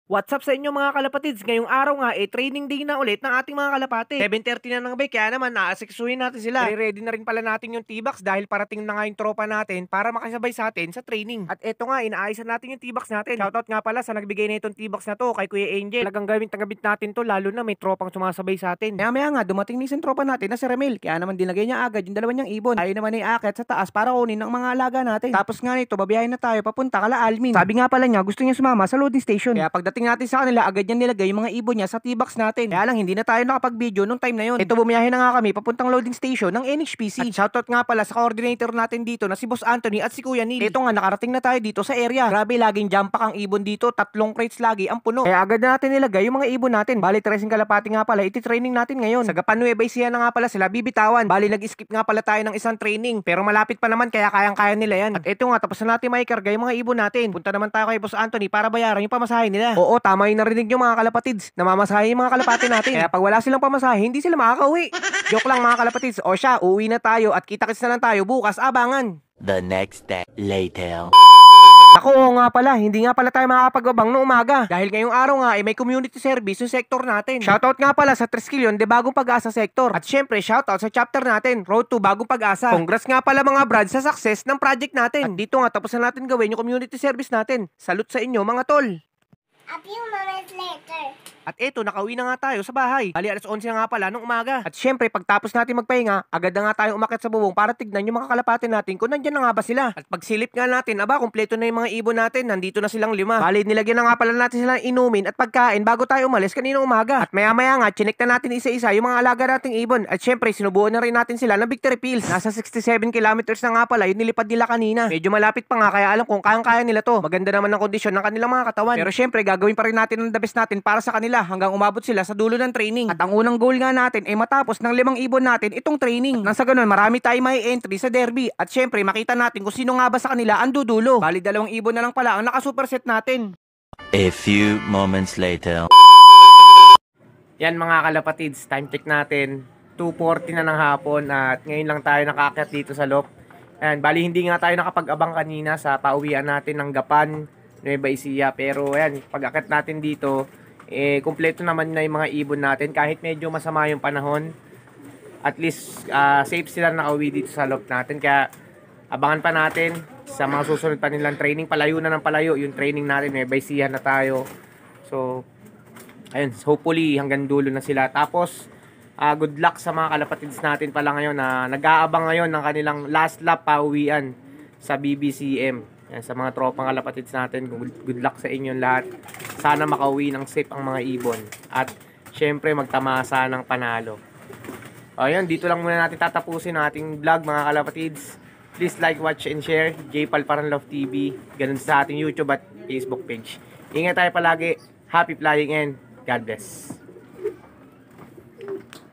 What's up sa inyo mga kalapatids? Ngayong araw nga, training day na ulit ng ating mga kalapate. 7:30 na ng gabi, kaya naman naasiksuhin natin sila. I-ready na rin pala natin yung T-Box dahil parating na nga yung tropa natin para makasabay sa atin sa training. At eto nga, inaayisan natin yung T-Box natin. Shoutout nga pala sa nagbigay na itong T-Box na to kay Kuya Angel. Talagang gawin natin to lalo na may tropang sumasabay sa atin. Maya nga, dumating ni isang tropa natin na si Ramil, kaya naman dinagay niya agad yung dalawa niyang ibon. Tayo naman ay aakyat sa taas para kunin ng mga alaga natin. Tapos nga nito, babiyahin na tayo papunta kala Almin. Sabi nga pala niya, gusto niya sumama sa loading station. Kaya pagdating natin sa kanila, agad niya nilagay yung mga ibon niya sa T-Box natin. Kaya lang hindi na tayo nakapag-video nung time na yun. Ito, bumiyahe na nga kami papuntang loading station ng NHPC. At shoutout nga pala sa coordinator natin dito na si Boss Anthony at si Kuya Neil. Ito nga, nakarating na tayo dito sa area. Grabe, laging jump pack ang ibon dito. 3 crates lagi ang puno. Kaya agad na natin nilagay yung mga ibon natin. Bali, tracing kalapati nga pala, iti-training natin ngayon. Sa Gapan Nueva Ecija na nga pala sila bibitawan. Bali, nag-skip nga pala tayo ng isang training. Pero malapit pa naman, kaya kayang-kaya nila yan. At ito nga, tapos na natin maikarga yung mga ibon natin. Punta naman tayo kay Boss Anthony para bayaran yung pamasahe nila. Oo, tama yung narinig yung mga kalapatids. Namamasahe yung mga kalapati natin. Kaya pag wala silang pamasahe, hindi sila makakauwi. Joke lang mga kalapatids. O siya, uwi na tayo at kita-kits na lang tayo bukas. Abangan. The next day later. Ako nga pala, hindi nga pala tayo makakapagbabang noong umaga. Dahil ngayong araw nga ay may community service yung sector natin. Shoutout nga pala sa Triskelion de Bagong Pag-asa sector. At syempre, shoutout sa chapter natin, Road to Bagong Pag-asa. Congrats nga pala mga brad sa success ng project natin. At dito nga, tapos na natin gawin yung community service natin. Salute sa inyo mga tol. A few moments later. At eto, nakauwi na nga tayo sa bahay. Bali, alas 11 na nga pala nung umaga. At syempre, pagtapos natin magpahinga, agad na nga tayo umakyat sa bubong para tignan yung mga kalapate natin kung nandyan na nga ba sila. At pagsilip nga natin, aba, kumpleto na yung mga ibon natin. Nandito na silang 5. Bali, nilagyan na nga pala natin silang inumin at pagkain bago tayo umalis kaninang umaga. At maya-maya nga, chinek na natin isa-isa yung mga alaga nating ibon. At syempre, sinubuan na rin natin sila ng Victory Pills. Nasa 67 kilometers na nga pala yung nilipad nila kanina. Medyo malapit pa nga, kaya alam kung kayang-kaya nila to. Maganda naman ang kondisyon ng kanilang mga katawan. Pero syempre, gagawin pa rin natin ang the best natin para sa kanila hanggang umabot sila sa dulo ng training. At ang unang goal nga natin ay matapos ng 5 ibon natin itong training. Nang sa ganun, marami tayong may entry sa derby. At syempre, makita natin kung sino nga ba sa kanila ang dudulo. Bali, 2 ibon na lang pala ang naka-superset natin. A few moments later. Yan mga kalapatids, time check natin. 2:40 na ng hapon at ngayon lang tayo nakaakyat dito sa loft. Ayan, bali hindi nga tayo nakapag-abang kanina sa pauwian natin ng Gapan, Nueva Ecija. Pero ayan, pag-akyat natin dito, kumpleto naman na yung mga ibon natin. Kahit medyo masama yung panahon, at least safe sila nakauwi dito sa loft natin. Kaya abangan pa natin sa mga susunod pa nilang training. Palayo na ng palayo yung training natin. May baysihan na tayo. So, ayun, hopefully hanggang dulo na sila. Tapos, good luck sa mga kalapatids natin pala ngayon na nag-aabang ngayon ng kanilang last lap pauwian sa BBCM. Yan, sa mga tropang kalapatids natin, good luck sa inyong lahat. Sana makauwi ng safe ang mga ibon. At syempre magtamasa ng panalo. Ayun, dito lang muna natin tatapusin ang ating vlog mga kalapatids. Please like, watch, and share. J-Pal Paranlove TV. Ganun sa ating YouTube at Facebook page. Ingat tayo palagi. Happy flying and God bless.